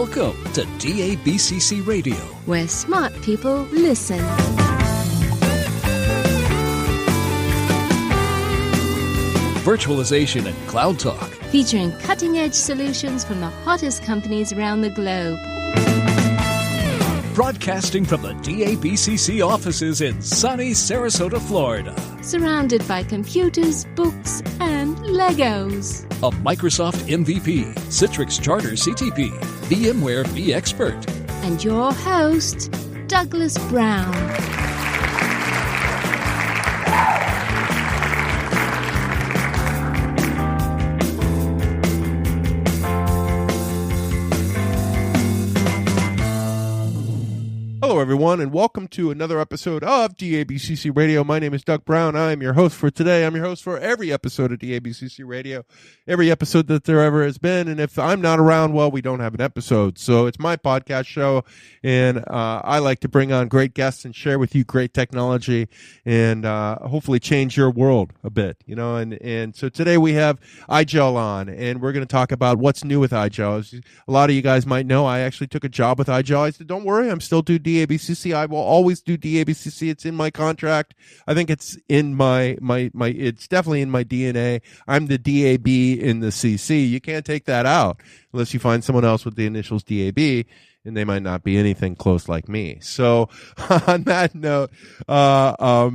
Welcome to DABCC Radio, where smart people listen. Virtualization and Cloud Talk. Featuring cutting-edge solutions from the hottest companies around the globe. Broadcasting from the DABCC offices in sunny Sarasota, Florida. Surrounded by computers, books, and Legos. A Microsoft MVP, Citrix Charter CTP, VMware vExpert. And your host, Douglas Brown. Hello, everyone, and welcome to another episode of DABCC Radio. My name is Doug Brown. I am your host for today. I'm your host for every episode of DABCC Radio, every episode that there ever has been. And if I'm not around, well, we don't have an episode. So it's my podcast show, and I like to bring on great guests and share with you great technology and hopefully change your world a bit, you know. And so today we have IGEL on, and we're going to talk about what's new with IGEL. As a lot of you guys might know, I actually took a job with IGEL. I said, don't worry, I'm still doing DABCC. I will always do DABCC. It's in my contract. I think it's in my it's definitely in my DNA. I'm the DAB in the CC. You can't take that out unless you find someone else with the initials DAB, and they might not be anything close like me. So on that note, I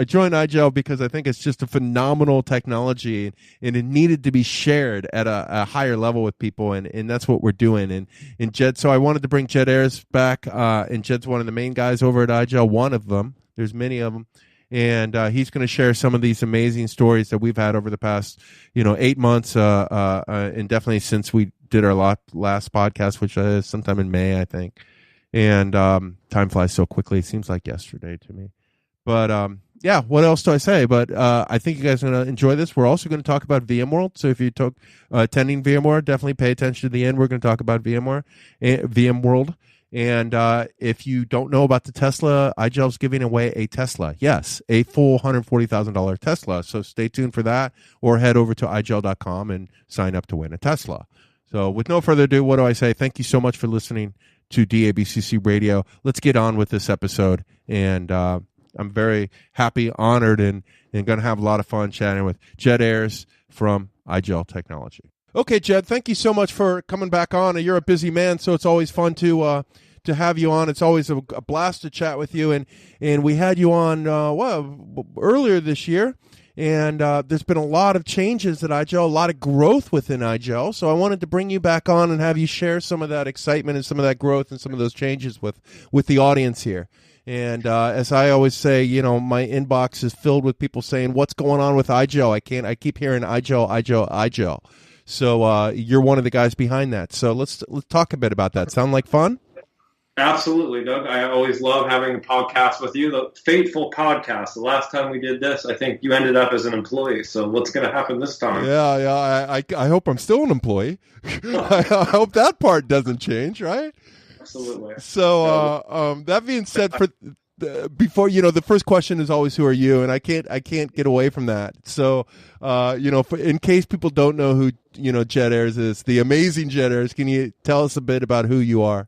joined IGEL because I think it's just a phenomenal technology, and it needed to be shared at a higher level with people, and that's what we're doing. And Jed, so I wanted to bring Jed Ayres back, and Jed's one of the main guys over at IGEL, one of them. There's many of them. And he's going to share some of these amazing stories that we've had over the past, 8 months, and definitely since we did our last podcast, which is sometime in May, I think. And time flies so quickly; it seems like yesterday to me. But yeah, what else do I say? But I think you guys are going to enjoy this. We're also going to talk about VMworld. So if you're attending VMworld, definitely pay attention to the end. We're going to talk about VMworld. And if you don't know about the Tesla, IGEL's giving away a Tesla. Yes, a full $140,000 Tesla. So stay tuned for that, or head over to IGEL.com and sign up to win a Tesla. So with no further ado, what do I say? Thank you so much for listening to DABCC Radio. Let's get on with this episode. And I'm very happy, honored, and going to have a lot of fun chatting with Jed Ayres from IGEL Technology. Okay, Jed, thank you so much for coming back on. You're a busy man, so it's always fun to have you on. It's always a blast to chat with you. And we had you on earlier this year, and there's been a lot of changes at IGEL, a lot of growth within IGEL. So I wanted to bring you back on and have you share some of that excitement and some of that growth and some of those changes with the audience here. And as I always say, my inbox is filled with people saying, "What's going on with IGEL? I keep hearing IGEL." So you're one of the guys behind that. So let's talk a bit about that. Sound like fun? Absolutely, Doug. I always love having a podcast with you. The fateful podcast. The last time we did this, I think you ended up as an employee. So what's going to happen this time? Yeah. I hope I'm still an employee. I hope that part doesn't change, right? Absolutely. So that being said, before the first question is always, who are you? And I can't get away from that. So in case people don't know who Jed Ayres is, the amazing Jed Ayres, can you tell us a bit about who you are?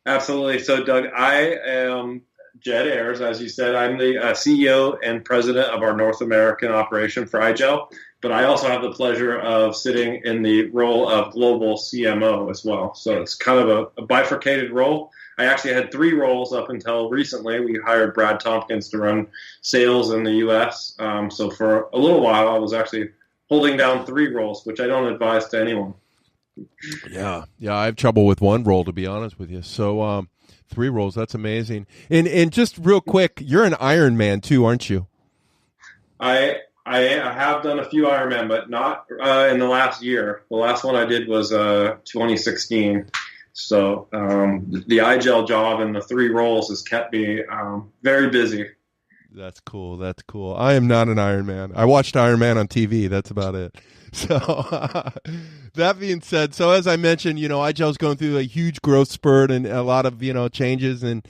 Absolutely. So Doug, I am Jed Ayres. As you said, I'm the CEO and president of our North American operation for IGEL, but I also have the pleasure of sitting in the role of global CMO as well. So it's kind of a bifurcated role. I actually had 3 roles up until recently. We hired Brad Tompkins to run sales in the U.S. So for a little while, I was actually holding down 3 roles, which I don't advise to anyone. Yeah, I have trouble with 1 role, to be honest with you. So 3 roles, that's amazing. And just real quick, you're an Iron Man too, aren't you? I have done a few Ironman, but not in the last year. The last one I did was 2016. So the IGEL job and the 3 roles has kept me very busy. That's cool. That's cool. I am not an Iron Man. I watched Iron Man on TV. That's about it. So that being said, so as I mentioned, IGEL's going through a huge growth spurt and a lot of, changes and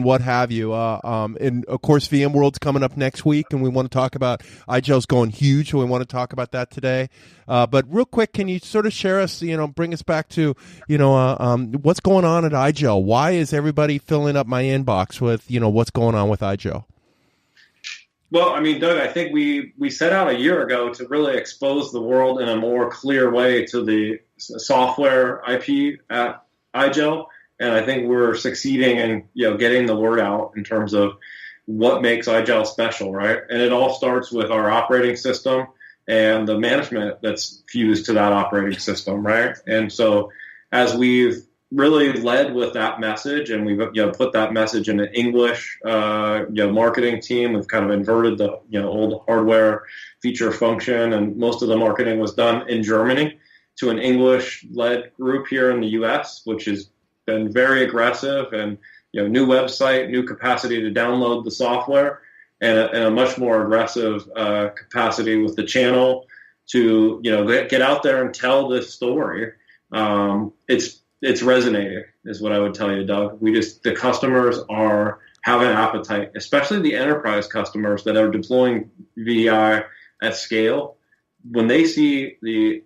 what have you. And of course, VMworld's coming up next week, and we want to talk about IGEL's going huge. So we want to talk about that today. But real quick, can you sort of share us, bring us back to, what's going on at IGEL? Why is everybody filling up my inbox with, what's going on with IGEL? Well, I mean, Doug, I think we set out a year ago to really expose the world in a more clear way to the software IP at IGEL, and I think we're succeeding in getting the word out in terms of what makes IGEL special, right? And it all starts with our operating system and the management that's fused to that operating system, right? And so, as we've really led with that message, and we've put that message in an English marketing team. We've kind of inverted the old hardware feature function, and most of the marketing was done in Germany to an English-led group here in the U.S., which has been very aggressive, and new website, new capacity to download the software, and a much more aggressive capacity with the channel to get out there and tell this story. It's resonating, is what I would tell you, Doug. The customers have an appetite, especially the enterprise customers that are deploying VDI at scale. When they see the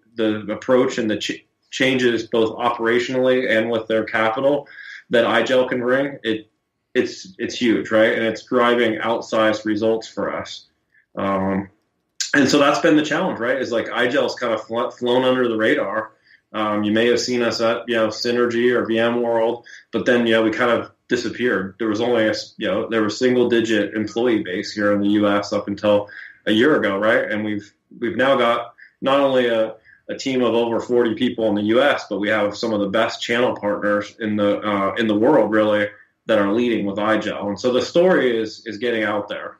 approach and the changes both operationally and with their capital that IGEL can bring, it's huge, right? And it's driving outsized results for us. And so that's been the challenge, right? Is like IGEL's kind of flown under the radar. You may have seen us at Synergy or VMworld, but then we kind of disappeared. There was only there was single-digit employee base here in the U.S. up until a year ago, right? And we've now got not only a team of over 40 people in the U.S., but we have some of the best channel partners in the world, really, that are leading with IGEL. And so the story is getting out there,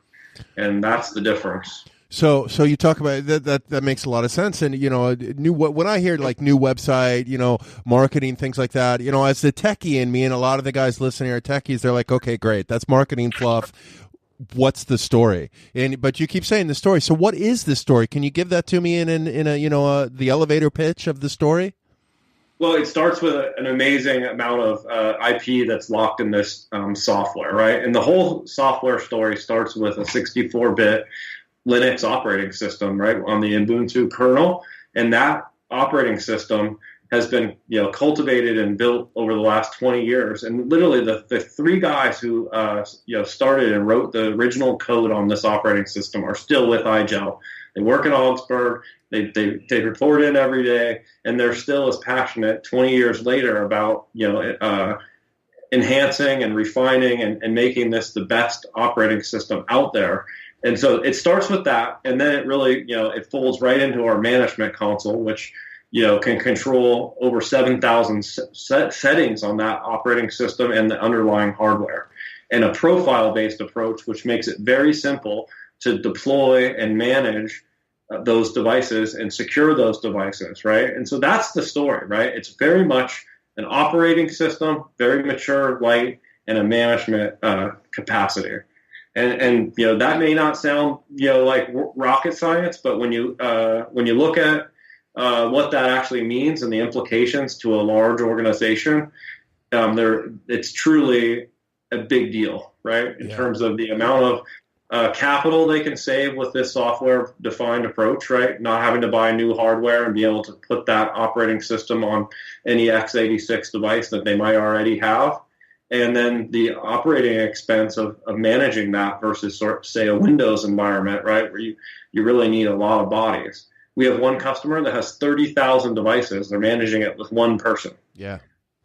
and that's the difference. So you talk about that makes a lot of sense. And when I hear like new website, marketing, things like that, as the techie in me, and a lot of the guys listening are techies, they're like, okay, great, that's marketing fluff. What's the story? But you keep saying the story. So what is the story? Can you give that to me in a the elevator pitch of the story? Well, it starts with an amazing amount of IP that's locked in this software, right? And the whole software story starts with a 64-bit Linux operating system, right, on the Ubuntu kernel, and that operating system has been cultivated and built over the last 20 years. And literally, the three guys who started and wrote the original code on this operating system are still with IGEL. They work in Augsburg. They report in every day, and they're still as passionate 20 years later about enhancing and refining and making this the best operating system out there. And so it starts with that, and then it really, it folds right into our management console, which, can control over 7,000 settings on that operating system and the underlying hardware, and a profile-based approach, which makes it very simple to deploy and manage those devices and secure those devices, right? And so that's the story, right? It's very much an operating system, very mature, light, and a management capacity. And that may not sound like rocket science, but when you look at what that actually means and the implications to a large organization, it's truly a big deal, right? In terms of the amount of capital they can save with this software-defined approach, right? Not having to buy new hardware and be able to put that operating system on any x86 device that they might already have. And then the operating expense of managing that versus, say, a Windows environment, right, where you really need a lot of bodies. We have one customer that has 30,000 devices. They're managing it with one person. Yeah.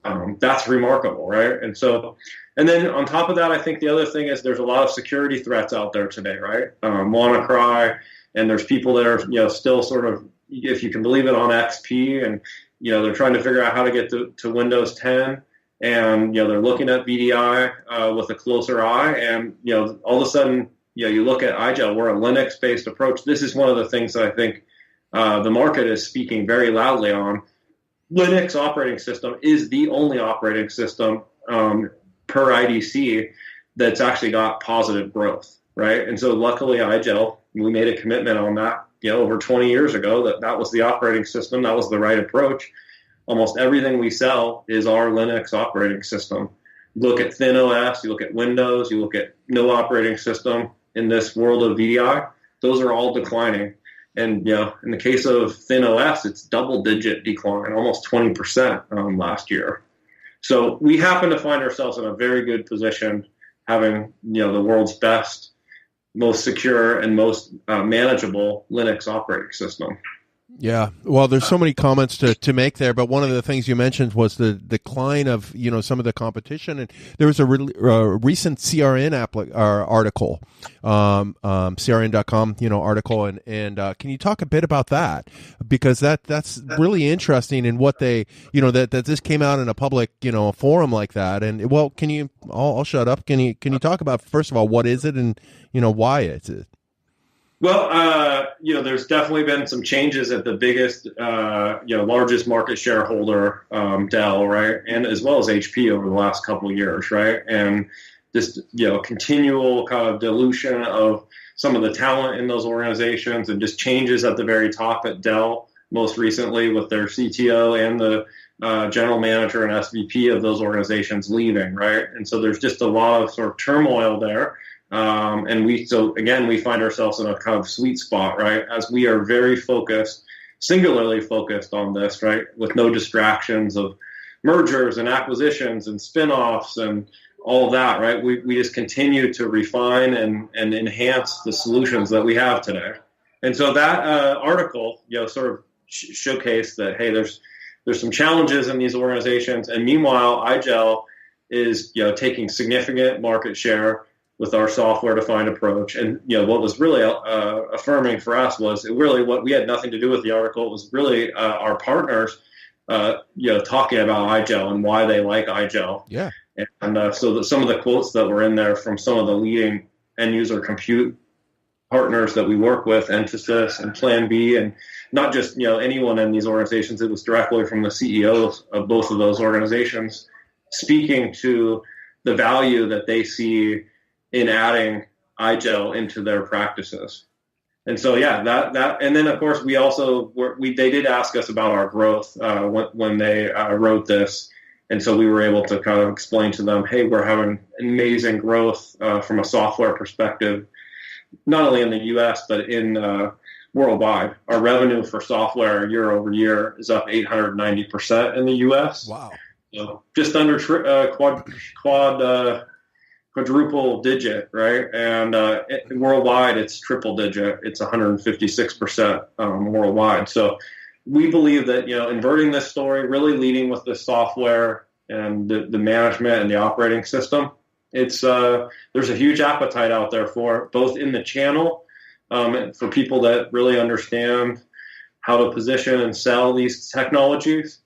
That's remarkable, right? And then on top of that, I think the other thing is there's a lot of security threats out there today, right? WannaCry, and there's people that are, still sort of, if you can believe it, on XP, and, they're trying to figure out how to get to Windows 10. And, they're looking at VDI with a closer eye. And, all of a sudden, you look at IGEL, we're a Linux-based approach. This is one of the things that I think the market is speaking very loudly on. Linux operating system is the only operating system per IDC that's actually got positive growth, right? And so luckily IGEL, we made a commitment on that, over 20 years ago, that was the operating system. That was the right approach. Almost everything we sell is our Linux operating system. You look at Thin OS, you look at Windows, you look at no operating system in this world of VDI, those are all declining. And, in the case of Thin OS, it's double-digit decline, almost 20% last year. So we happen to find ourselves in a very good position, having, the world's best, most secure, and most manageable Linux operating system. Yeah, well, there's so many comments to make there, but one of the things you mentioned was the decline of some of the competition, and there was a recent CRN article, CRN.com article, and can you talk a bit about that, because that's really interesting, and what they that this came out in a public forum like that, and well, can you? I'll shut up. Can you talk about, first of all, what is it, and why it's it? Well, there's definitely been some changes at the biggest, largest market shareholder, Dell, right, and as well as HP over the last couple of years, right, and this, continual kind of dilution of some of the talent in those organizations, and just changes at the very top at Dell, most recently with their CTO and the general manager and SVP of those organizations leaving, right, and so there's just a lot of sort of turmoil there. And we find ourselves in a kind of sweet spot, right? As we are very focused, singularly focused on this, right? With no distractions of mergers and acquisitions and spinoffs and all of that, right? We just continue to refine and enhance the solutions that we have today. And so that article, sort of showcased that, hey, there's some challenges in these organizations, and meanwhile, IGEL is taking significant market share with our software-defined approach. And what was really affirming for us was what we had nothing to do with the article. It was really our partners, talking about IGEL and why they like IGEL. Yeah. And so some of the quotes that were in there from some of the leading end-user compute partners that we work with, Ensys and Plan B, and not just anyone in these organizations. It was directly from the CEOs of both of those organizations, speaking to the value that they see in adding IGEL into their practices. And so, that, and then of course they did ask us about our growth when they wrote this. And so we were able to kind of explain to them, hey, we're having amazing growth from a software perspective, not only in the US, but in worldwide. Our revenue for software year over year is up 890% in the US. Wow. So just under quadruple digit, right? And worldwide, it's triple digit. It's 156% worldwide. So we believe that, inverting this story, really leading with the software and the management and the operating system, there's a huge appetite out there for it, both in the channel, for people that really understand how to position and sell these technologies.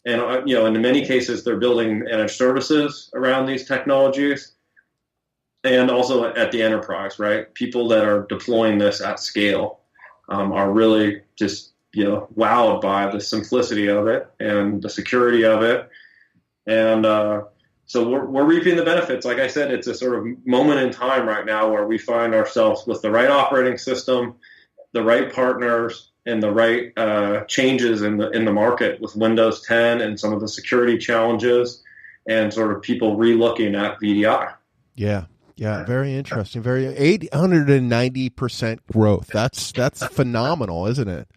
And, in many cases, they're building managed services around these technologies. And also at the enterprise, right? People that are deploying this at scale are really just, wowed by the simplicity of it and the security of it. And so we're reaping the benefits. Like I said, it's a sort of moment in time right now where we find ourselves with the right operating system, the right partners, and the right changes in the market with Windows 10 and some of the security challenges, and sort of people re-looking at VDI. Yeah. Yeah, very interesting. 890% growth. That's phenomenal, isn't it?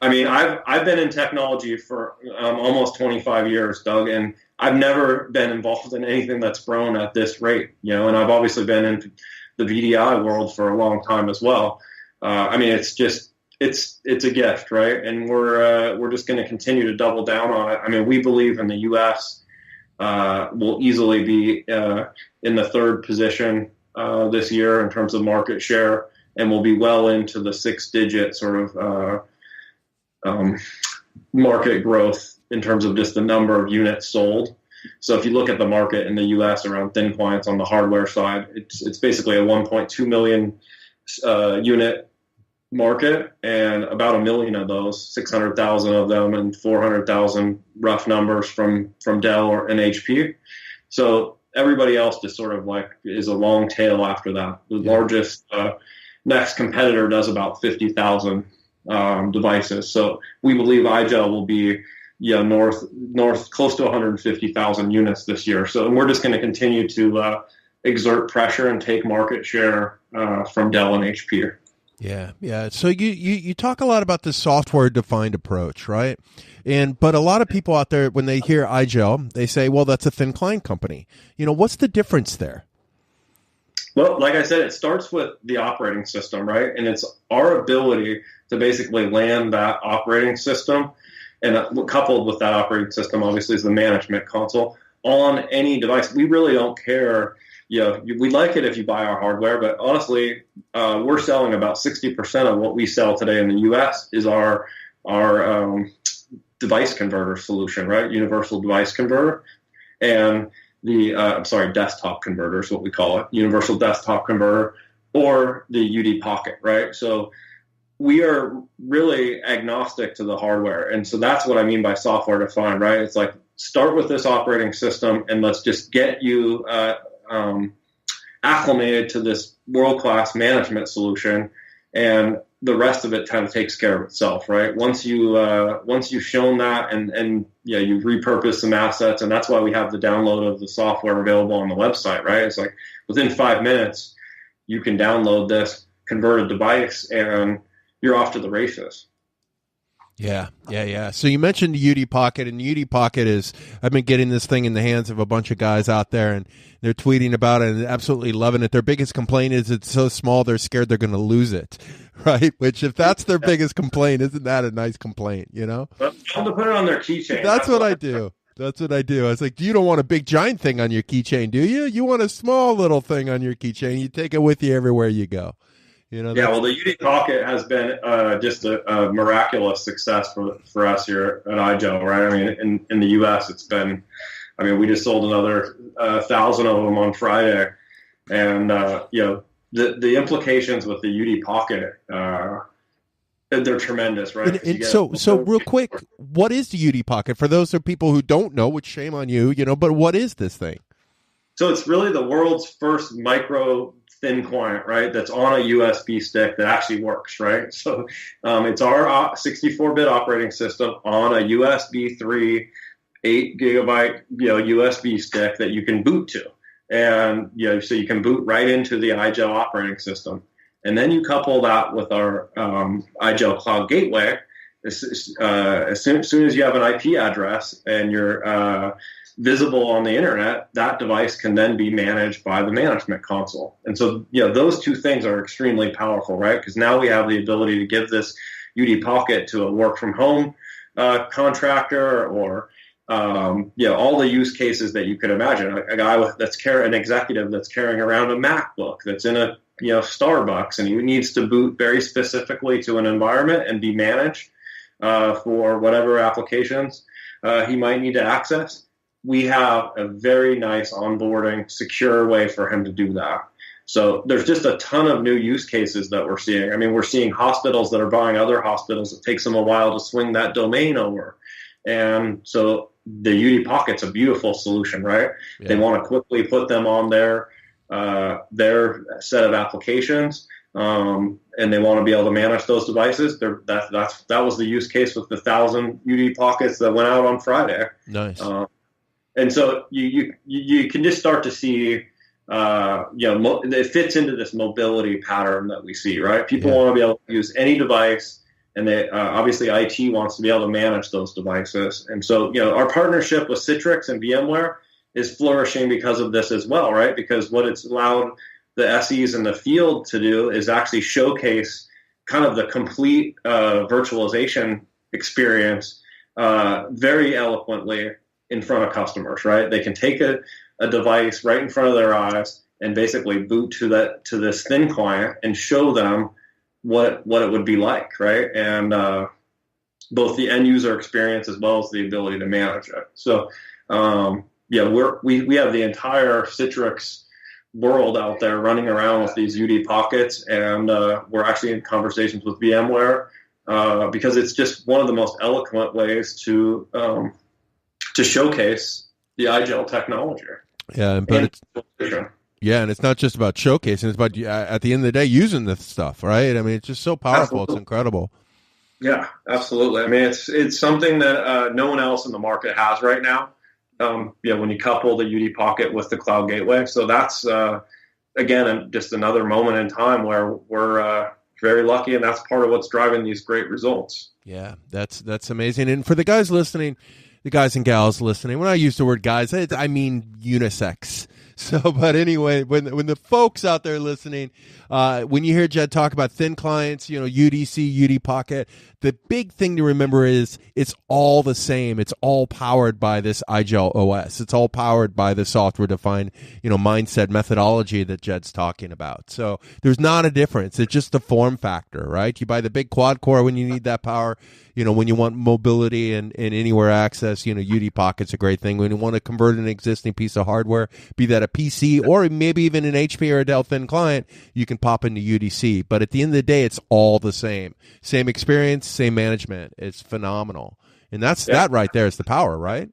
I mean, I've been in technology for almost 25 years, Doug, and I've never been involved in anything that's grown at this rate. And I've obviously been in the VDI world for a long time as well. I mean, it's a gift, right? And we're just going to continue to double down on it. I mean, we believe in the U.S. Will easily be in the third position this year in terms of market share, and will be well into the 6-digit sort of market growth in terms of just the number of units sold. So if you look at the market in the U.S. around thin clients on the hardware side, it's basically a 1.2 million unit market, and about 1 million of those, 600,000 of them, and 400,000 rough numbers from Dell and HP. So everybody else just sort of like is a long tail after that. The largest next competitor does about 50,000 devices. So we believe IGEL will be north close to 150,000 units this year. So we're just going to continue to exert pressure and take market share from Dell and HP. Yeah. So you talk a lot about the software defined approach, right? But a lot of people out there, when they hear IGEL, they say, well, that's a thin client company. What's the difference there? Well, like I said, it starts with the operating system, right? And it's our ability to basically land that operating system, and coupled with that operating system, obviously, is the management console on any device. We really don't care. We like it if you buy our hardware, but honestly, we're selling about 60% of what we sell today in the U.S. is our device converter solution, right? Universal device converter, and desktop converter is what we call it, universal desktop converter, or the UD Pocket, right? So we are really agnostic to the hardware, and so that's what I mean by software defined, right? It's like, start with this operating system, and let's just get you acclimated to this world-class management solution, and the rest of it kind of takes care of itself, right? Once you've shown that, and you repurpose some assets, and that's why we have the download of the software available on the website, right? It's like within 5 minutes, you can download this converted device, and you're off to the races. Yeah. So you mentioned the UD Pocket, and the UD Pocket I've been getting this thing in the hands of a bunch of guys out there, and they're tweeting about it and absolutely loving it. Their biggest complaint is it's so small, they're scared they're going to lose it, right? Which, if that's their biggest complaint, isn't that a nice complaint, Well, tell them to put it on their keychain. That's what I do. That's what I do. I was like, you don't want a big giant thing on your keychain, do you? You want a small little thing on your keychain. You take it with you everywhere you go. Well, the UD Pocket has been just a miraculous success for us here at IGEL, right? I mean, in the U.S., it's been, we just sold another 1,000 of them on Friday, and the implications with the UD Pocket, they're tremendous, right? So real quick, what is the UD Pocket for those of people who don't know? Which shame on you, but what is this thing? So it's really the world's first micro thin client, right? That's on a USB stick that actually works, right? So it's our 64-bit operating system on a USB 3, 8 gigabyte, USB stick that you can boot to, and so you can boot right into the IGEL operating system, and then you couple that with our IGEL Cloud Gateway. As soon as you have an IP address and you're visible on the internet, that device can then be managed by the management console. And so, those two things are extremely powerful, right? Because now we have the ability to give this UD Pocket to a work from home contractor, or all the use cases that you could imagine. A guy an executive that's carrying around a MacBook that's in a Starbucks, and he needs to boot very specifically to an environment and be managed for whatever applications he might need to access. We have a very nice onboarding, secure way for him to do that. So there's just a ton of new use cases that we're seeing. We're seeing hospitals that are buying other hospitals. It takes them a while to swing that domain over. And so the UD Pocket's a beautiful solution, right? Yeah. They want to quickly put them on their set of applications, and they want to be able to manage those devices. That was the use case with the 1,000 UD Pockets that went out on Friday. Nice. And so you can just start to see, it fits into this mobility pattern that we see, right? People want to be able to use any device, and they obviously IT wants to be able to manage those devices. And so, our partnership with Citrix and VMware is flourishing because of this as well, right? Because what it's allowed the SEs in the field to do is actually showcase kind of the complete virtualization experience very eloquently in front of customers, right? They can take a device right in front of their eyes and basically boot to this thin client and show them what it would be like, right? And both the end user experience as well as the ability to manage it. So we have the entire Citrix world out there running around with these UD Pockets, and we're actually in conversations with VMware because it's just one of the most eloquent ways to showcase the IGEL technology. Yeah, but And and it's not just about showcasing; it's about at the end of the day using this stuff, right? I mean, it's just so powerful; absolutely. It's incredible. Yeah, absolutely. I mean, it's something that no one else in the market has right now. When you couple the UD Pocket with the Cloud Gateway, so that's again just another moment in time where we're very lucky, and that's part of what's driving these great results. Yeah, that's amazing. And for the guys listening, the guys and gals listening, when I use the word guys, I mean unisex. So, but anyway, when the folks out there listening, when you hear Jed talk about thin clients, UDC, UD Pocket, the big thing to remember is it's all the same. It's all powered by this IGEL OS. It's all powered by the software-defined, mindset methodology that Jed's talking about. So there's not a difference. It's just the form factor, right? You buy the big quad core when you need that power. When you want mobility and anywhere access, UD Pocket's a great thing. When you want to convert an existing piece of hardware, be that a PC or maybe even an HP or a Dell thin client, you can pop into UDC. But at the end of the day, it's all the same. Same experience, same management. It's phenomenal. And that right there is the power, right?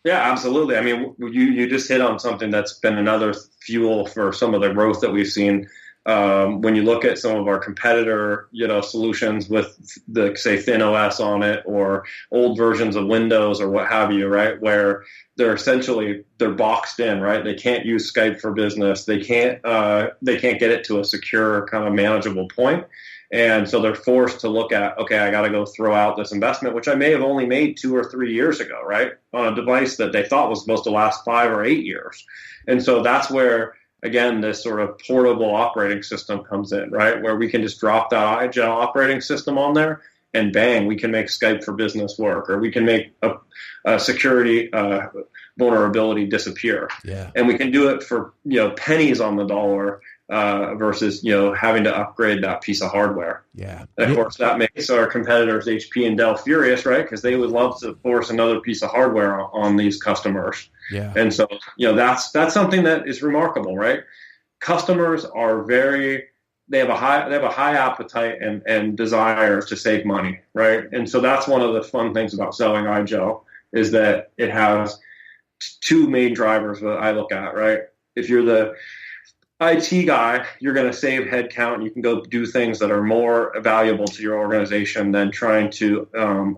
Yeah, absolutely. I mean, you just hit on something that's been another fuel for some of the growth that we've seen. When you look at some of our competitor, solutions with the, say, thin OS on it or old versions of Windows or what have you, right? Where they're boxed in, right? They can't use Skype for Business. They can't get it to a secure kind of manageable point. And so they're forced to look at, okay, I got to go throw out this investment, which I may have only made 2 or 3 years ago, right? On a device that they thought was supposed to last 5 or 8 years. And so that's where, again, this sort of portable operating system comes in, right? Where we can just drop that IGEL operating system on there and bang, we can make Skype for Business work, or we can make a security vulnerability disappear. Yeah. And we can do it for, pennies on the dollar versus, having to upgrade that piece of hardware. Yeah. And of course, that makes our competitors, HP and Dell, furious, right? Because they would love to force another piece of hardware on these customers. Yeah. And so, that's something that is remarkable, right? Customers are they have a high appetite and desire to save money, right? And so that's one of the fun things about selling IGEL is that it has 2 main drivers that I look at, right? If you're the IT guy, you're going to save headcount. You can go do things that are more valuable to your organization than trying to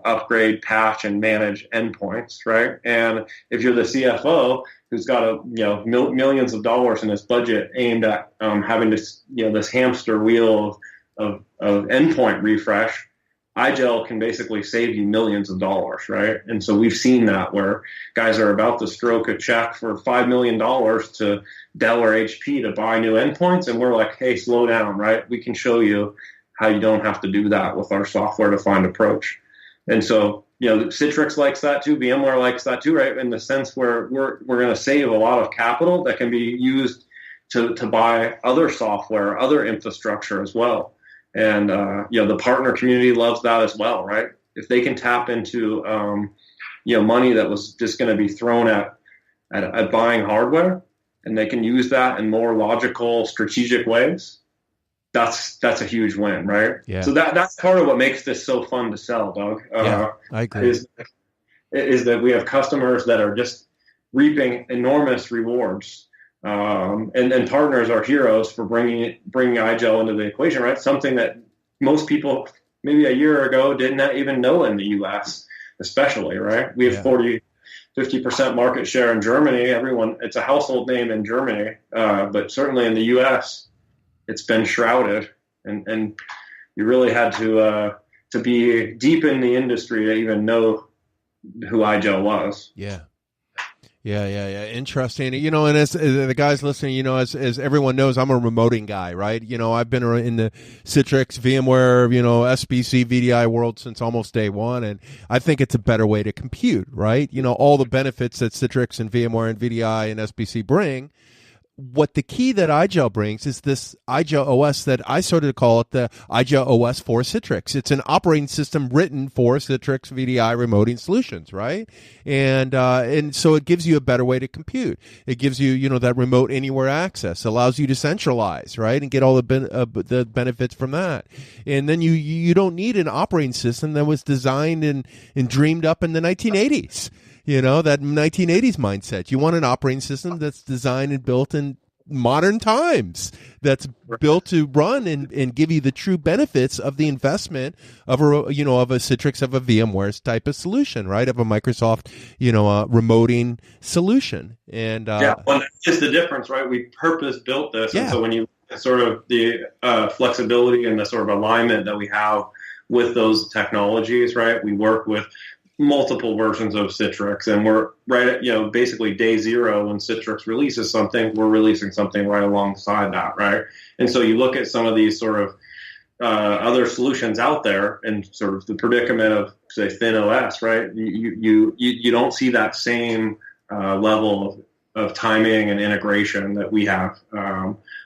upgrade, patch, and manage endpoints, right? And if you're the CFO who's got millions of dollars in his budget aimed at having this hamster wheel of endpoint refresh, IGEL can basically save you millions of dollars, right? And so we've seen that where guys are about to stroke a check for $5 million to Dell or HP to buy new endpoints, and we're like, hey, slow down, right? We can show you how you don't have to do that with our software-defined approach. And so, Citrix likes that too, VMware likes that too, right? In the sense where we're going to save a lot of capital that can be used to buy other software, other infrastructure as well. And, the partner community loves that as well, right? If they can tap into, money that was just going to be thrown at buying hardware, and they can use that in more logical, strategic ways, that's a huge win, right? Yeah. So that's part of what makes this so fun to sell, Doug. I agree. Is that we have customers that are just reaping enormous rewards. And partners are heroes for bringing IGEL into the equation, right? Something that most people maybe a year ago did not even know in the U.S., especially, right? We have 50% market share in Germany. It's a household name in Germany, but certainly in the U.S., it's been shrouded, and you really had to be deep in the industry to even know who IGEL was. Yeah. Interesting. And as the guys listening, as everyone knows, I'm a remoting guy, right? I've been in the Citrix, VMware, SBC, VDI world since almost day one, and I think it's a better way to compute, right? All the benefits that Citrix and VMware and VDI and SBC bring. What the key that IGEL brings is this IGEL OS that I sort of call it the IGEL OS for Citrix. It's an operating system written for Citrix VDI remoting solutions, right? And so it gives you a better way to compute. It gives you, that remote anywhere access, allows you to centralize, right, and get all the benefits from that. And then you don't need an operating system that was designed and dreamed up in the 1980s. that 1980s mindset. You want an operating system that's designed and built in modern times, that's built to run and give you the true benefits of the investment of a Citrix, of a VMware's type of solution, right? Of a Microsoft, remoting solution. And well, that is the difference, right? We purpose built this. And so when you sort of the flexibility and the sort of alignment that we have with those technologies, right? We work with multiple versions of Citrix, and we're right at, basically day zero when Citrix releases something, we're releasing something right alongside that, right? And so you look at some of these sort of other solutions out there and sort of the predicament of, say, thin OS, right? You don't see that same level of timing and integration that we have.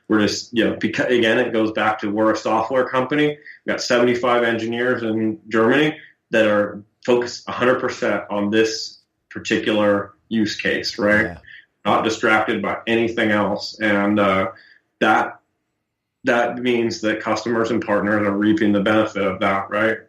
We're just, because, again, it goes back to we're a software company. We've got 75 engineers in Germany that are focused 100% on this particular use case, right? Yeah. Not distracted by anything else. And that means that customers and partners are reaping the benefit of that, right?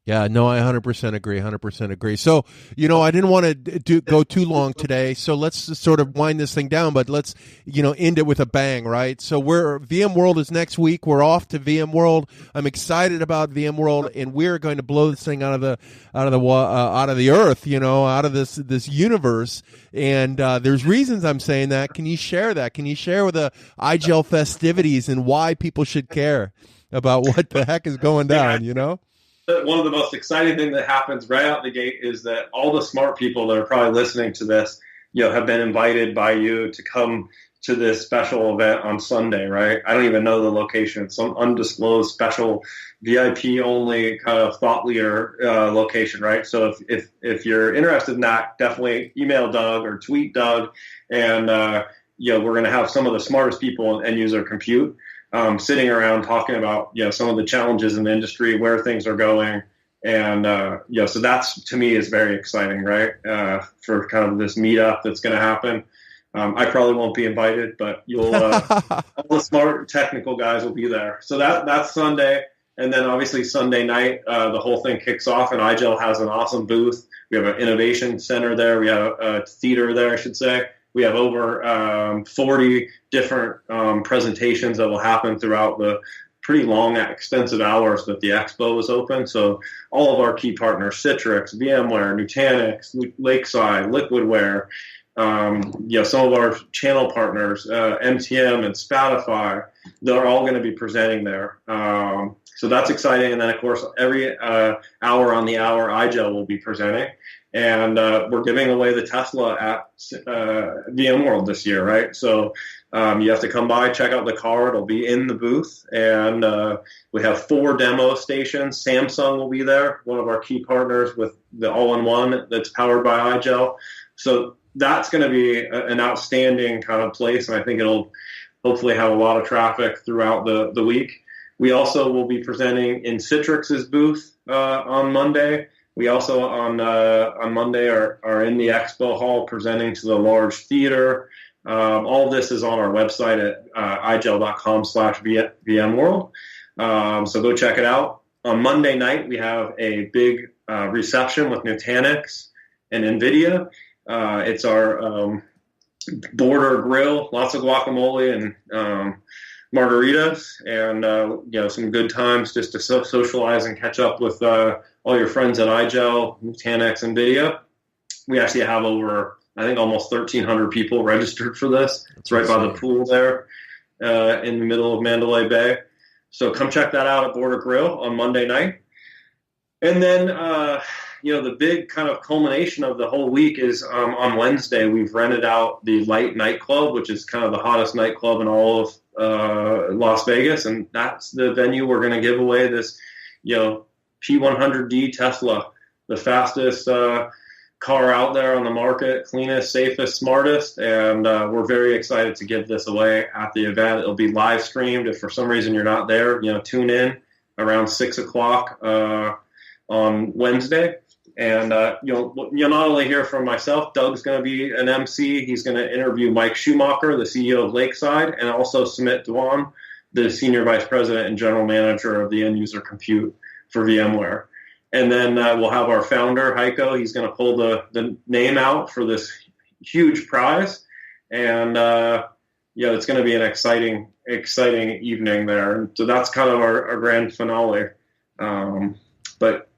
Yeah, no, I 100% agree, 100% agree. So, I didn't want to go too long today, so let's just sort of wind this thing down, but let's, end it with a bang, right? So VMworld is next week. We're off to VMworld. I'm excited about VMworld, and we're going to blow this thing out of the earth, out of this universe. And there's reasons I'm saying that. Can you share that? Can you share with the IGEL festivities and why people should care about what the heck is going down, One of the most exciting things that happens right out the gate is that all the smart people that are probably listening to this, have been invited by you to come to this special event on Sunday, right? I don't even know the location. It's some undisclosed special VIP only kind of thought leader location, right? So if you're interested in that, definitely email Doug or tweet Doug, and we're going to have some of the smartest people in end user compute sitting around talking about some of the challenges in the industry, where things are going, and so that's, to me, is very exciting, right? For kind of this meetup that's going to happen. I probably won't be invited, but you'll all the smart technical guys will be there. So that's Sunday, and then obviously Sunday night the whole thing kicks off, and IGEL has an awesome booth. We have an innovation center there. We have a theater there, I should say. We have over 40 different presentations that will happen throughout the pretty long, extensive hours that the expo is open. So all of our key partners, Citrix, VMware, Nutanix, Lakeside, Liquidware, some of our channel partners, MTM and Spotify, they're all going to be presenting there. So that's exciting. And then, of course, every hour on the hour, IGEL will be presenting. And we're giving away the Tesla at VMworld this year, right? So you have to come by, check out the car. It'll be in the booth. And we have 4 demo stations. Samsung will be there, one of our key partners with the all-in-one that's powered by IGEL. So that's going to be an outstanding kind of place, and I think it'll hopefully have a lot of traffic throughout the week. We also will be presenting in Citrix's booth on Monday. We also on Monday are in the expo hall presenting to the large theater. All this is on our website at igel.com/VMworld. So go check it out. On Monday night, we have a big reception with Nutanix and NVIDIA. It's our border grill, lots of guacamole and margaritas, and some good times just to socialize and catch up with all your friends at IGEL, Nutanix, NVIDIA. We actually have over, I think, almost 1,300 people registered for this. It's right by the pool there in the middle of Mandalay Bay. So come check that out at Border Grill on Monday night. And then, the big kind of culmination of the whole week is on Wednesday, we've rented out the Light nightclub, which is kind of the hottest nightclub in all of Las Vegas. And that's the venue we're going to give away this, P100D Tesla, the fastest car out there on the market, cleanest, safest, smartest. And we're very excited to give this away at the event. It'll be live streamed. If for some reason you're not there, tune in around 6 o'clock on Wednesday. And you'll not only hear from myself, Doug's going to be an MC. He's going to interview Mike Schumacher, the CEO of Lakeside, and also Sumit Dwan, the Senior Vice President and General Manager of the End User Compute for VMware. And then we'll have our founder, Heiko. He's going to pull the name out for this huge prize. And, it's going to be an exciting evening there. And so that's kind of our grand finale. But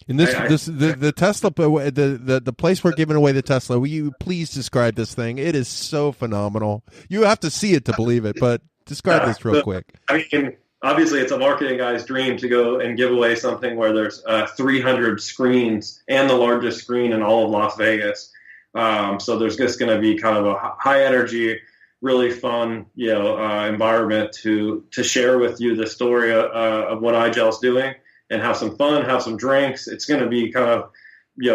in the Tesla, the place we're giving away the Tesla, will you please describe this thing? It is so phenomenal. You have to see it to believe it, but describe this real quick. I mean, obviously, it's a marketing guy's dream to go and give away something where there's 300 screens and the largest screen in all of Las Vegas. So there's just going to be kind of a high energy, really fun, environment to share with you the story of what IGEL's doing and have some fun, have some drinks. It's going to be kind of,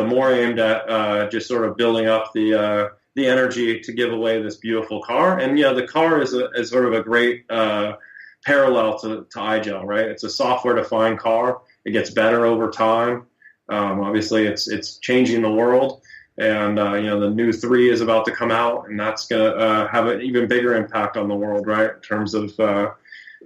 more aimed at just sort of building up the energy to give away this beautiful car. And the car is sort of a great parallel to IGEL, right? It's a software-defined car. It gets better over time. Obviously, it's changing the world. And, the new 3 is about to come out, and that's going to have an even bigger impact on the world, right, in terms of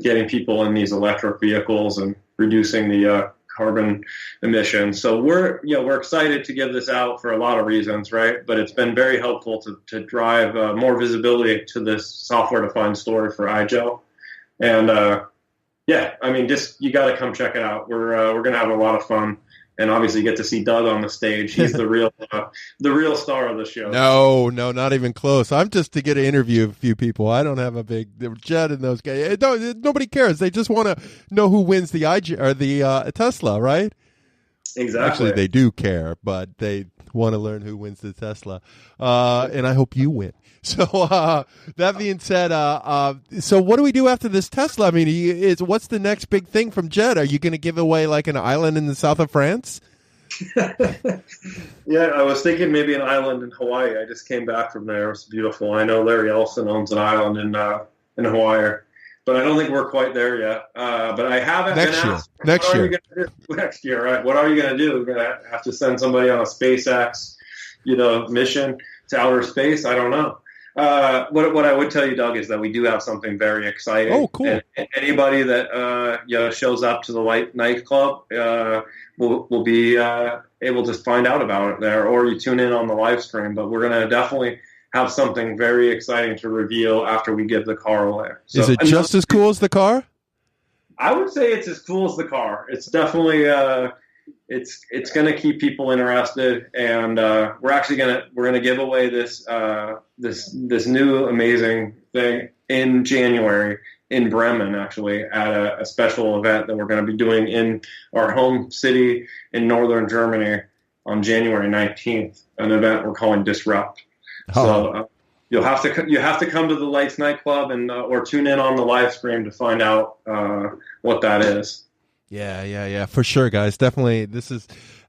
getting people in these electric vehicles and reducing the carbon emissions. So we're excited to give this out for a lot of reasons, right? But it's been very helpful to drive more visibility to this software-defined story for IGEL. And, just you got to come check it out. We're going to have a lot of fun. And obviously get to see Doug on the stage. He's the real star of the show. No, not even close. I'm just to get to interview a few people. I don't have a big Jed and those guys. Nobody cares. They just want to know who wins the Tesla, right? Exactly. Actually, they do care, but they want to learn who wins the Tesla. And I hope you win. So that being said, so what do we do after this Tesla? I mean, what's the next big thing from Jed? Are you going to give away like an island in the south of France? Yeah, I was thinking maybe an island in Hawaii. I just came back from there. It's beautiful. I know Larry Ellison owns an island in Hawaii, but I don't think we're quite there yet. But I haven't been asked. Next year, right? What are you going to do? We're going to have to send somebody on a SpaceX, mission to outer space. I don't know. What I would tell you, Doug, is that we do have something very exciting. Oh, cool! And anybody that shows up to the nightclub will be able to find out about it there, or you tune in on the live stream. But we're going to definitely have something very exciting to reveal after we give the car away. So, is it just as cool as the car? I would say it's as cool as the car. It's definitely it's going to keep people interested, and we're going to give away this new amazing thing in January in Bremen, actually, at a special event that we're going to be doing in our home city in northern Germany on January 19th. An event we're calling Disrupt. Oh. So you have to come to the Lights nightclub and or tune in on the live stream to find out what that is. Yeah, for sure, guys. Definitely, the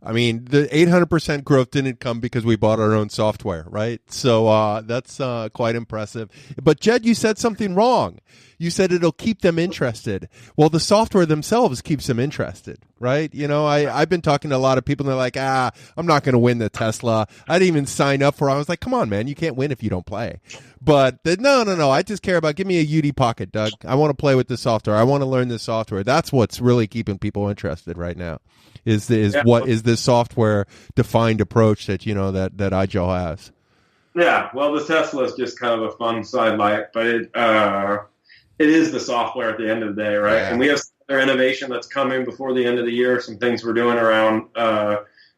800% growth didn't come because we bought our own software, right? So that's quite impressive. But Jed, you said something wrong. You said it'll keep them interested. Well, the software themselves keeps them interested, right? I've been talking to a lot of people, and they're like, I'm not going to win the Tesla. I didn't even sign up for it. I was like, come on, man, you can't win if you don't play. But no, I just care about, give me a UD Pocket, Doug. I want to play with the software. I want to learn this software. That's what's really keeping people interested right now. Is this software defined approach that that IGEL has? Yeah, well, the Tesla is just kind of a fun sidelight, but it is the software at the end of the day, right? Yeah. And we have some other innovation that's coming before the end of the year. Some things we're doing around.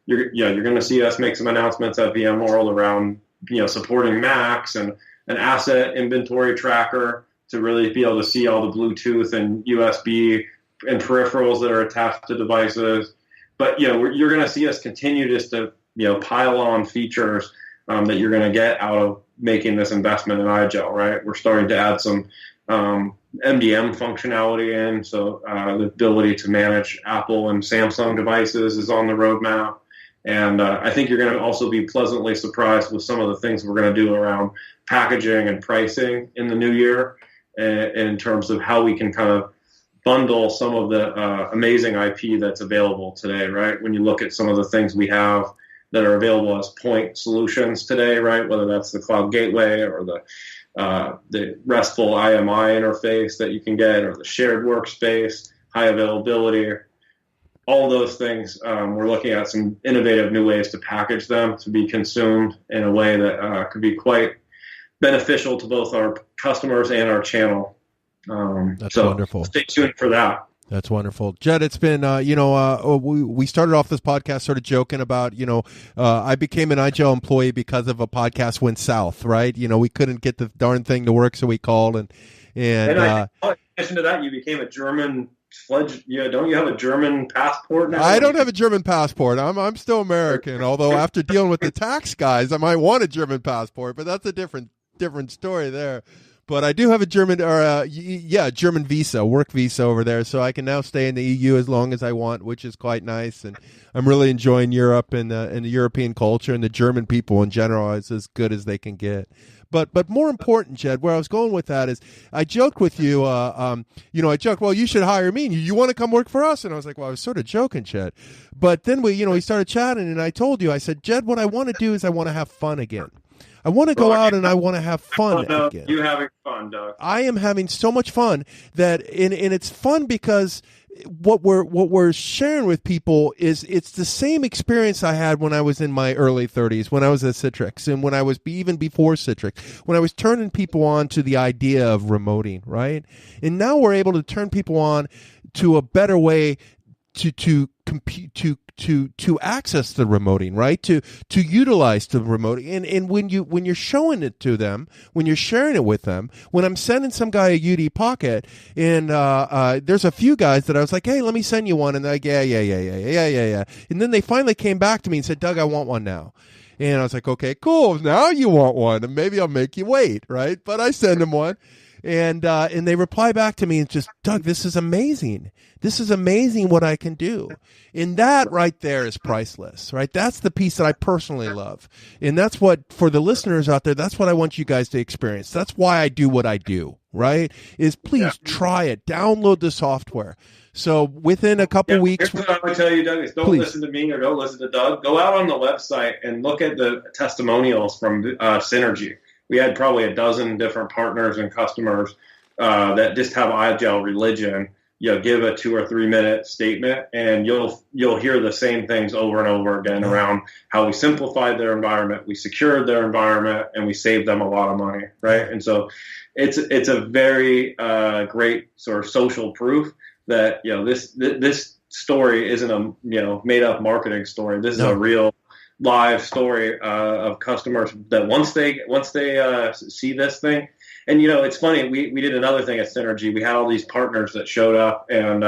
You're going to see us make some announcements at VMworld around supporting Macs and an asset inventory tracker to really be able to see all the Bluetooth and USB and peripherals that are attached to devices. But you're going to see us continue just to pile on features that you're going to get out of making this investment in IGEL, right? We're starting to add some MDM functionality in, so the ability to manage Apple and Samsung devices is on the roadmap. And I think you're going to also be pleasantly surprised with some of the things we're going to do around packaging and pricing in the new year, in terms of how we can kind of bundle some of the amazing IP that's available today, right? When you look at some of the things we have that are available as point solutions today, right? Whether that's the cloud gateway or the RESTful IMI interface that you can get, or the shared workspace, high availability. all those things, we're looking at some innovative new ways to package them to be consumed in a way that could be quite beneficial to both our customers and our channel. That's wonderful. Stay tuned for that. That's wonderful. Jed, it's been, we started off this podcast sort of joking about, I became an IGEL employee because of a podcast went south, right? We couldn't get the darn thing to work, so we called. And in addition to that, you became a German don't you have a German passport now? I don't have a German passport. I'm still American, although after dealing with the tax guys, I might want a German passport, but that's a different story there. But I do have a German, German visa, work visa over there, so I can now stay in the EU as long as I want, which is quite nice. And I'm really enjoying Europe and the European culture, and the German people in general is as good as they can get. But more important, Jed, where I was going with that is, I joked with you, well, you should hire me. You want to come work for us? And I was like, well, I was sort of joking, Jed. But then we started chatting, and I told you, I said, Jed, what I want to do is I want to have fun again. I want to go out and I want to have fun again. You having fun, Doug? I am having so much fun and it's fun because what we're sharing with people is it's the same experience I had when I was in my early 30s, when I was at Citrix, and when I was even before Citrix, when I was turning people on to the idea of remoting, right? And now we're able to turn people on to a better way to compute to access the remoting, right? To utilize the remoting. And when you're showing it to them, when you're sharing it with them, when I'm sending some guy a UD Pocket, and there's a few guys that I was like, hey, let me send you one, and they're like, yeah. And then they finally came back to me and said, Doug, I want one now. And I was like, okay, cool. Now you want one, and maybe I'll make you wait, right? But I send them one. And they reply back to me and just, Doug, this is amazing. This is amazing what I can do. And that right there is priceless, right? That's the piece that I personally love. And that's what, for the listeners out there, that's what I want you guys to experience. That's why I do what I do, right? Is please try it. Download the software. So within a couple weeks. Here's what I would tell you, Doug, is don't listen to me or don't listen to Doug. Go out on the website and look at the testimonials from Synergy. We had probably a dozen different partners and customers that just have IGEL religion. Give a 2 or 3 minute statement, and you'll hear the same things over and over again around how we simplified their environment, we secured their environment, and we saved them a lot of money, right? And so it's a very great sort of social proof that this story isn't a made up marketing story. This is a real live story of customers that once they see this thing. And, it's funny, we did another thing at Synergy. We had all these partners that showed up, and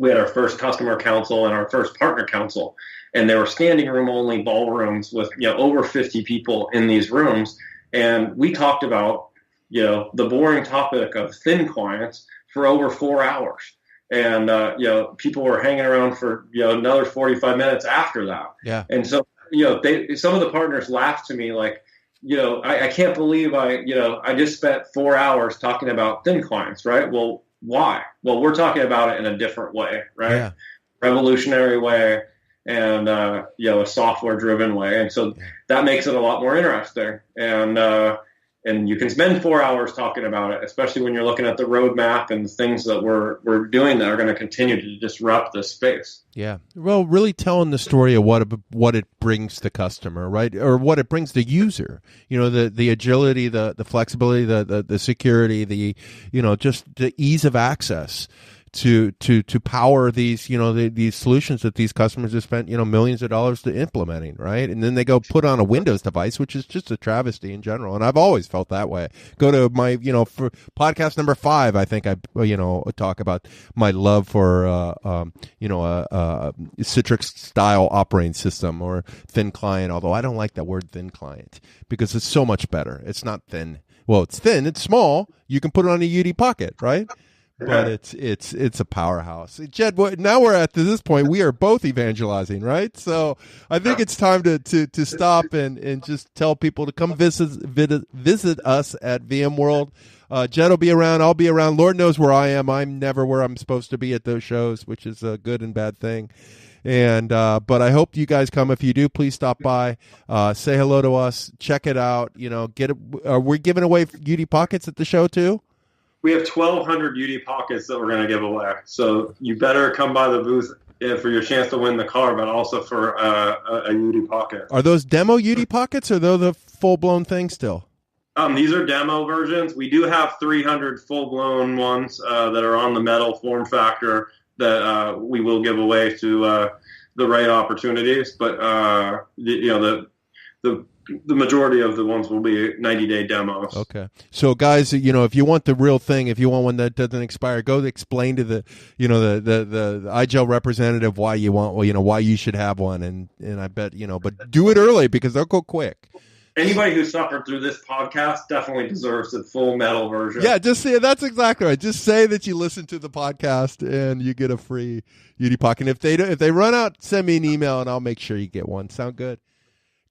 we had our first customer council and our first partner council. And they were standing room only ballrooms with, over 50 people in these rooms. And we talked about, the boring topic of thin clients for over 4 hours. And, people were hanging around for, another 45 minutes after that. Yeah. And so, some of the partners laughed to me like, I can't believe I just spent 4 hours talking about thin clients, right? Well, why? Well, we're talking about it in a different way, right? Yeah. Revolutionary way and, a software driven way. And so that makes it a lot more interesting. And you can spend 4 hours talking about it, especially when you're looking at the roadmap and the things that we're doing that are going to continue to disrupt this space. Yeah. Well, really telling the story of what it brings the customer, right? Or what it brings the user. The agility, the flexibility, the security, just the ease of access to power these these solutions that these customers have spent millions of dollars to implementing, right? And then they go put on a Windows device, which is just a travesty in general. And I've always felt that way. Go to my for podcast number 5, I think I talk about my love for Citrix style operating system or thin client. Although I don't like that word thin client because it's so much better. It's not thin. Well, it's thin. It's small. You can put it on a UD Pocket, right? But it's a powerhouse. Jed, now we're at this point. We are both evangelizing, right? So I think it's time to stop and just tell people to come visit us at VMworld. Jed will be around. I'll be around. Lord knows where I am. I'm never where I'm supposed to be at those shows, which is a good and bad thing. And but I hope you guys come. If you do, please stop by, say hello to us, check it out. Get it. We're giving away UD Pockets at the show too. We have 1,200 UD Pockets that we're going to give away. So you better come by the booth for your chance to win the car, but also for a UD Pocket. Are those demo UD Pockets, or are those the full-blown thing still? These are demo versions. We do have 300 full-blown ones that are on the metal form factor that we will give away to the right opportunities. But the majority of the ones will be 90-day demos. Okay. So guys, if you want the real thing, if you want one that doesn't expire, go explain to the IGEL representative why you want, why you should have one. And I bet, but do it early because they'll go quick. Anybody who suffered through this podcast definitely deserves the full metal version. Yeah, just say that's exactly right. Just say that you listen to the podcast and you get a free UD Pocket. And if they run out, send me an email and I'll make sure you get one. Sound good?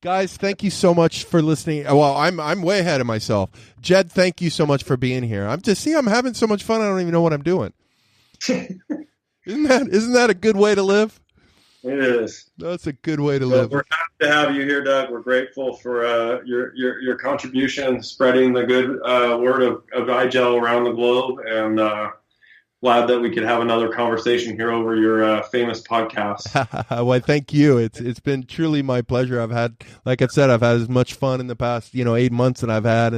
Guys, thank you so much for listening. Well, I'm way ahead of myself. Jed, thank you so much for being here. I'm having so much fun. I don't even know what I'm doing. Isn't that a good way to live? It is. That's a good way to live. We're happy to have you here, Doug. We're grateful for your contribution, spreading the good word of IGEL around the globe, and glad that we could have another conversation here over your famous podcast. Well, thank you. It's been truly my pleasure. I've had as much fun in the past 8 months than I've had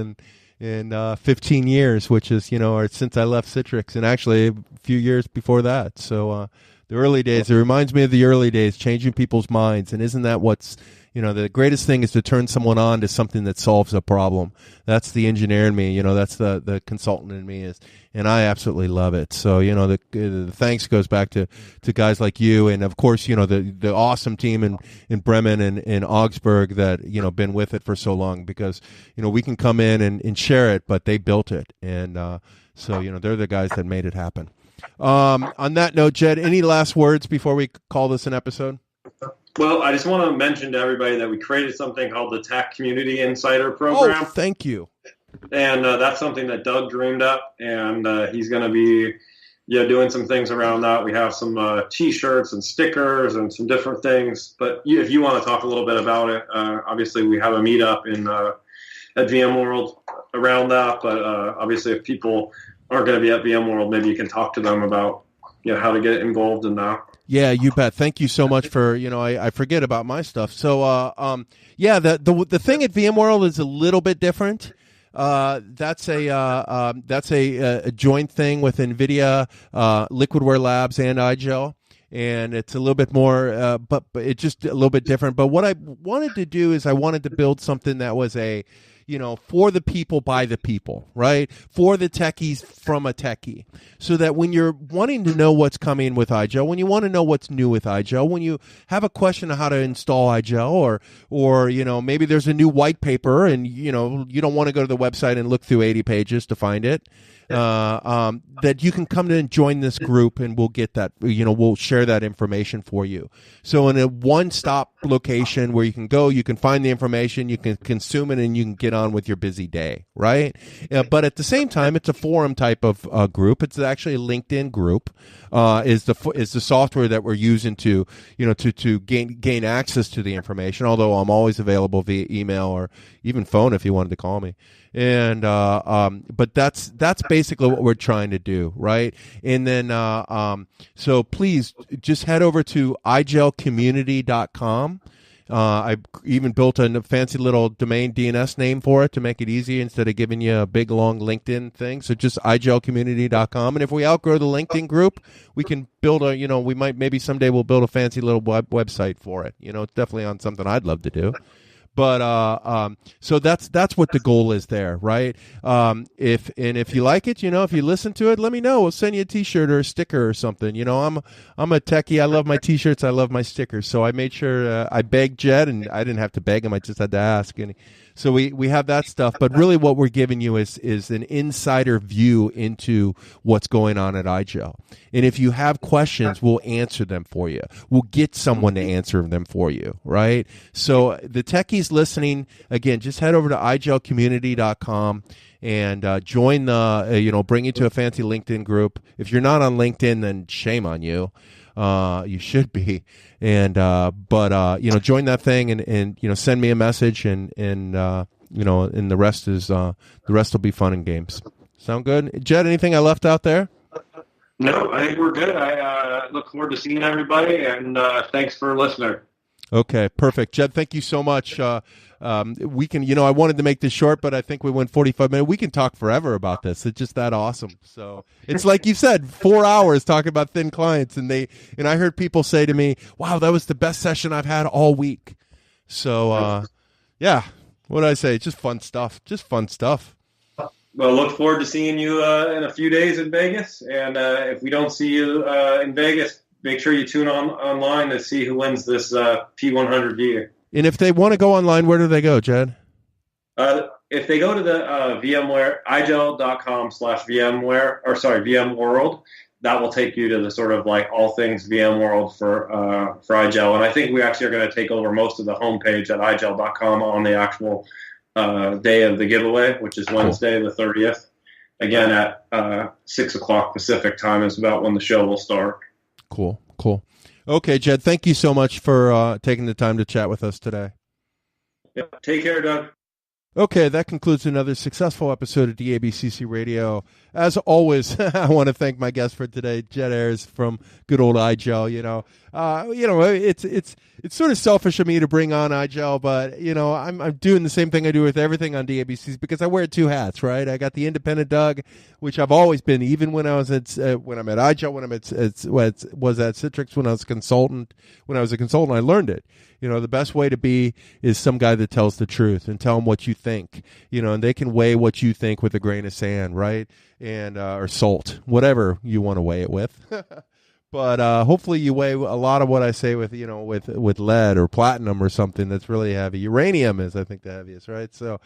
in 15 years, which is or since I left Citrix, and actually a few years before that. So. The early days, it reminds me of the early days, changing people's minds. And isn't that what's, the greatest thing is to turn someone on to something that solves a problem. That's the engineer in me, that's the consultant in me and I absolutely love it. So, the thanks goes back to guys like you. And of course, the awesome team in Bremen and in Augsburg that, been with it for so long, because, we can come in and share it, but they built it. And, so, they're the guys that made it happen. On that note, Jed, any last words before we call this an episode? Well, I just want to mention to everybody that we created something called the Tech Community Insider Program. Oh, thank you. And that's something that Doug dreamed up, and he's going to be doing some things around that. We have some T-shirts and stickers and some different things. But if you want to talk a little bit about it, obviously we have a meetup at VMworld around that. But obviously if people aren't going to be at VMworld, maybe you can talk to them about how to get involved in that. Yeah, you bet. Thank you so much for I forget about my stuff. So the thing at VMworld is a little bit different. That's a joint thing with NVIDIA, Liquidware Labs, and IGEL. And it's a little bit more, but it's just a little bit different. But what I wanted to do is I wanted to build something that was for the people, by the people, right? For the techies, from a techie. So that when you're wanting to know what's coming with IGEL, when you want to know what's new with IGEL, when you have a question on how to install IGEL, or maybe there's a new white paper and, you don't want to go to the website and look through 80 pages to find it. That you can come in and join this group, and we'll get that, we'll share that information for you. So in a one-stop location where you can go, you can find the information, you can consume it, and you can get on with your busy day, right? But at the same time, it's a forum type of group. It's actually a LinkedIn group. Is the software that we're using to gain access to the information. Although I'm always available via email or even phone if you wanted to call me. And but that's basically what we're trying to do, right? And then so please just head over to igelcommunity.com. I even built a fancy little domain DNS name for it to make it easy instead of giving you a big long LinkedIn thing. So just igelcommunity.com. And if we outgrow the LinkedIn group, we can build maybe someday we'll build a fancy little website for it. It's definitely on something I'd love to do. But so that's what the goal is there, right? If you like it, if you listen to it, let me know. We'll send you a T-shirt or a sticker or something. I'm a techie. I love my T-shirts. I love my stickers. So I made sure I begged Jed, and I didn't have to beg him. I just had to ask. And so we have that stuff. But really, what we're giving you is an insider view into what's going on at IGEL. And if you have questions, we'll answer them for you. We'll get someone to answer them for you, right? So the techies listening, again, just head over to igelcommunity.com and join the, bring you to a fancy LinkedIn group. If you're not on LinkedIn, then shame on you. You should be. And join that thing and send me a message and the rest will be fun and games. Sound good? Jed, anything I left out there? No, I think we're good. I look forward to seeing everybody, and thanks for listening. Okay, perfect. Jed, thank you so much. We can, I wanted to make this short, but I think we went 45 minutes. We can talk forever about this. It's just that awesome. So it's like you said, 4 hours talking about thin clients. And I heard people say to me, wow, that was the best session I've had all week. So, yeah, what did I say? Just fun stuff. Just fun stuff. Well, look forward to seeing you in a few days in Vegas. And if we don't see you in Vegas, make sure you tune online to see who wins this P100V. And if they want to go online, where do they go, Jed? If they go to the VMware, VMworld, that will take you to the sort of like all things VMworld for IGEL. And I think we actually are going to take over most of the homepage at IGEL.com on the actual day of the giveaway, which is Wednesday, the 30th. Again, at 6 o'clock Pacific time is about when the show will start. Cool. Okay, Jed, thank you so much for taking the time to chat with us today. Yep. Take care, Doug. Okay, that concludes another successful episode of DABCC Radio. As always, I want to thank my guest for today, Jed Ayres from good old IGEL. It's sort of selfish of me to bring on IGEL, but I'm doing the same thing I do with everything on DABCs because I wear two hats, right? I got the independent Doug, which I've always been, even when I was when I'm at IGEL, when I'm at Citrix, when I was a consultant. When I was a consultant, I learned it. The best way to be is some guy that tells the truth and tell them what you think, and they can weigh what you think with a grain of sand, right? And, or salt, whatever you want to weigh it with. But hopefully you weigh a lot of what I say with, with lead or platinum or something that's really heavy. Uranium is, I think, the heaviest, right? So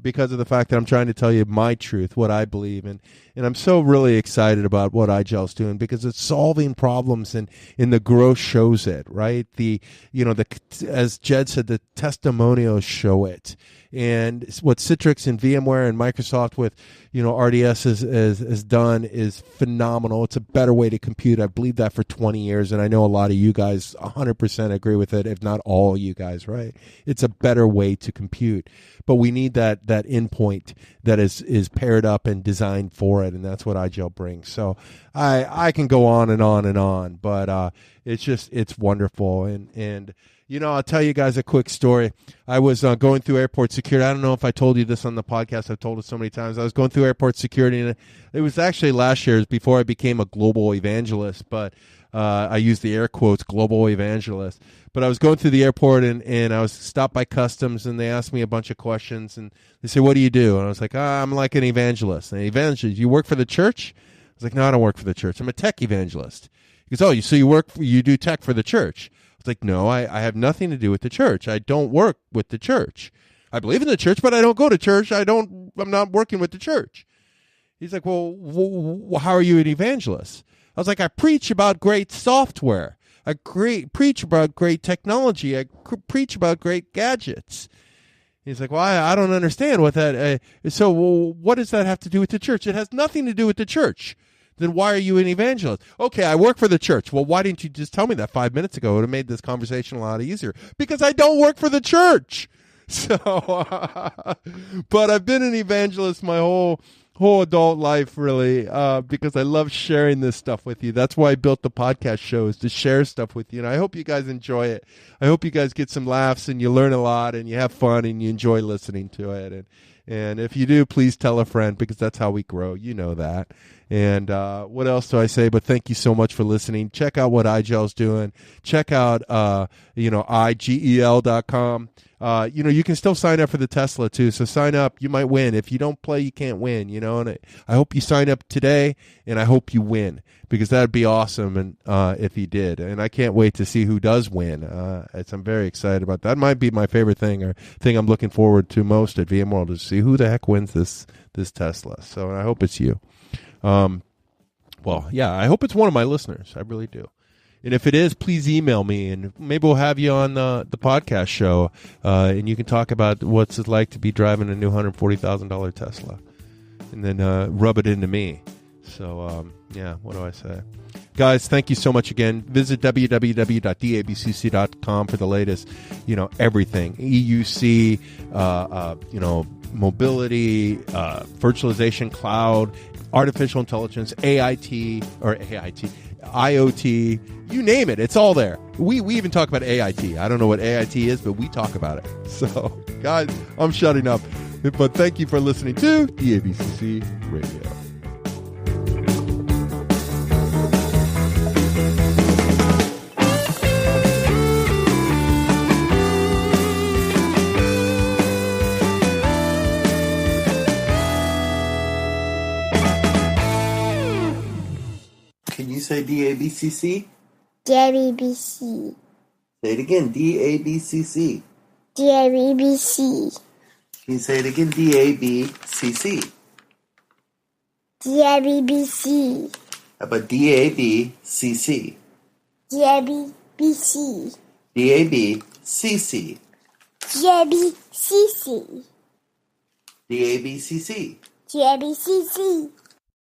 because of the fact that I'm trying to tell you my truth, what I believe in, and I'm so really excited about what IGEL's doing because it's solving problems and the growth shows it, right? As Jed said, the testimonials show it. And what Citrix and VMware and Microsoft with, RDS has done is phenomenal. It's a better way to compute. I've believed that for 20 years, and I know a lot of you guys 100% agree with it, if not all you guys, right? It's a better way to compute. But we need that endpoint that is paired up and designed for it, and that's what IGEL brings. So I can go on and on and on, but it's wonderful. And I'll tell you guys a quick story. I was going through airport security. I don't know if I told you this on the podcast. I've told it so many times. I was going through airport security, and it was actually last year before I became a global evangelist, but I used the air quotes, global evangelist. But I was going through the airport, and I was stopped by customs, and they asked me a bunch of questions, and they said, what do you do? And I was like, I'm like an evangelist. And evangelist, you work for the church? I was like, no, I don't work for the church. I'm a tech evangelist. He goes, so you do tech for the church? Like, no, I have nothing to do with the church. I don't work with the church. I believe in the church, but I don't go to church. I'm not working with the church. He's like, well, how are you an evangelist? I was like, I preach about great software. I preach about great technology. I preach about great gadgets. He's like, well, I don't understand what that. So what does that have to do with the church? It has nothing to do with the church. Then why are you an evangelist? Okay, I work for the church. Well, why didn't you just tell me that 5 minutes ago? It would have made this conversation a lot easier. Because I don't work for the church. So, but I've been an evangelist my whole adult life, really, because I love sharing this stuff with you. That's why I built the podcast show, is to share stuff with you. And I hope you guys enjoy it. I hope you guys get some laughs and you learn a lot and you have fun and you enjoy listening to it. And if you do, please tell a friend, because that's how we grow. You know that. And what else do I say? But thank you so much for listening. Check out what IGEL's doing. Check out, IGEL.com. You can still sign up for the Tesla too. So sign up. You might win. If you don't play, you can't win, and I hope you sign up today, and I hope you win, because that'd be awesome. And if you did, and I can't wait to see who does win. I'm very excited about that. Might be my favorite thing, or thing I'm looking forward to most at VMworld, is to see who the heck wins this Tesla. So I hope it's you. I hope it's one of my listeners. I really do. And if it is, please email me, and maybe we'll have you on the podcast show, and you can talk about what's it like to be driving a new $140,000 Tesla, and then rub it into me. So, what do I say? Guys, thank you so much again. Visit www.dabcc.com for the latest, everything. EUC, mobility, virtualization, cloud, artificial intelligence, IoT, you name it. It's all there. We even talk about AIT. I don't know what AIT is, but we talk about it. So, guys, I'm shutting up. But thank you for listening to DABCC Radio. Can you say DABCC? DABC. Say it again, DABCC. DABC. Can you say it again, DABCC? DABC. How about DABCC? DABC. DABCC. DABCC. DABCC. DABCC.